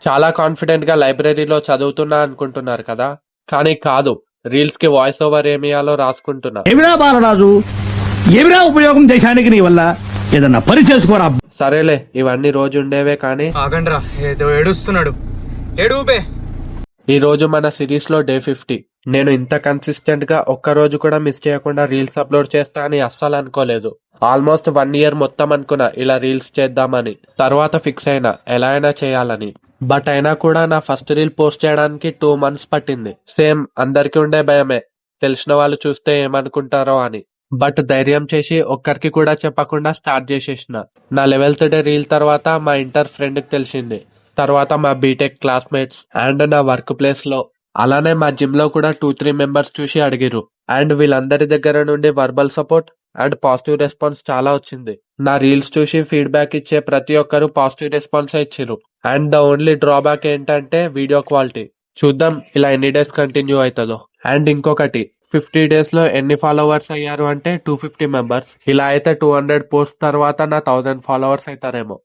చాలా కాన్ఫిడెంట్ గా లైబ్రరీలో చదువుతున్నా అనుకుంటున్నారు కదా, కానీ కాదు. రీల్స్ కి వాయిస్ ఓవర్ ఏమియాలో రాసుకుంటున్నా. ఏమిరా బాలరాజు, ఏమిరా ఉపయోగం దేశానికి నీ వల్ల? ఏదన్నా పని చేసుకోరా. సరేలే, ఇవన్నీ రోజు ఉండేవే కానీ ఆగండ్రా, ఏదో ఏడుస్తున్నాడు. ఏడుపే. ఈ రోజు మన సిరీస్ లో డే 50. నేను ఇంత కన్సిస్టెంట్ గా ఒక్క రోజు కూడా మిస్ చేయకుండా రీల్స్ అప్లోడ్ చేస్తా అని అస్సలు అనుకోలేదు. ఆల్మోస్ట్ 1 ఇయర్ మొత్తం అనుకున్నా ఇలా రీల్స్ చేద్దామని. తర్వాత ఫిక్స్ అయినా ఎలా అయినా చేయాలని. బట్ అయినా కూడా నా ఫస్ట్ రీల్ పోస్ట్ చేయడానికి 2 months పట్టింది. సేమ్ అందరికి ఉండే భయమే, తెలిసిన వాళ్ళు చూస్తే ఏమనుకుంటారో అని. బట్ ధైర్యం చేసి ఒక్కరికి కూడా చెప్పకుండా స్టార్ట్ చేసేసిన. నా లెవెల్త్ డే రీల్ తర్వాత మా ఇంటర్ ఫ్రెండ్ కి తెలిసింది. తర్వాత మా బీటెక్ క్లాస్మేట్స్ అండ్ నా వర్క్ ప్లేస్ లో, అలానే మా జిమ్ లో కూడా 2-3 మెంబర్స్ చూసి అడిగిరు. అండ్ వీళ్ళందరి దగ్గర నుండి verbal support and positive response చాలా వచ్చింది. నా రీల్స్ చూసి ఫీడ్బ్యాక్ ఇచ్చే ప్రతి ఒక్కరు పాజిటివ్ రెస్పాన్స్ ఇచ్చిరు. అండ్ ద ఓన్లీ డ్రాబ్యాక్ ఏంటంటే వీడియో క్వాలిటీ. చూద్దాం ఇలా ఎన్ని డేస్ కంటిన్యూ అవుతుందో. అండ్ ఇంకొకటి, 50 days లో ఎన్ని ఫాలోవర్స్ అయ్యారు అంటే 250 మెంబర్స్. ఇలా అయితే 200 పోస్ట్ తర్వాత నా 1000 ఫాలోవర్స్ అవుతారేమో.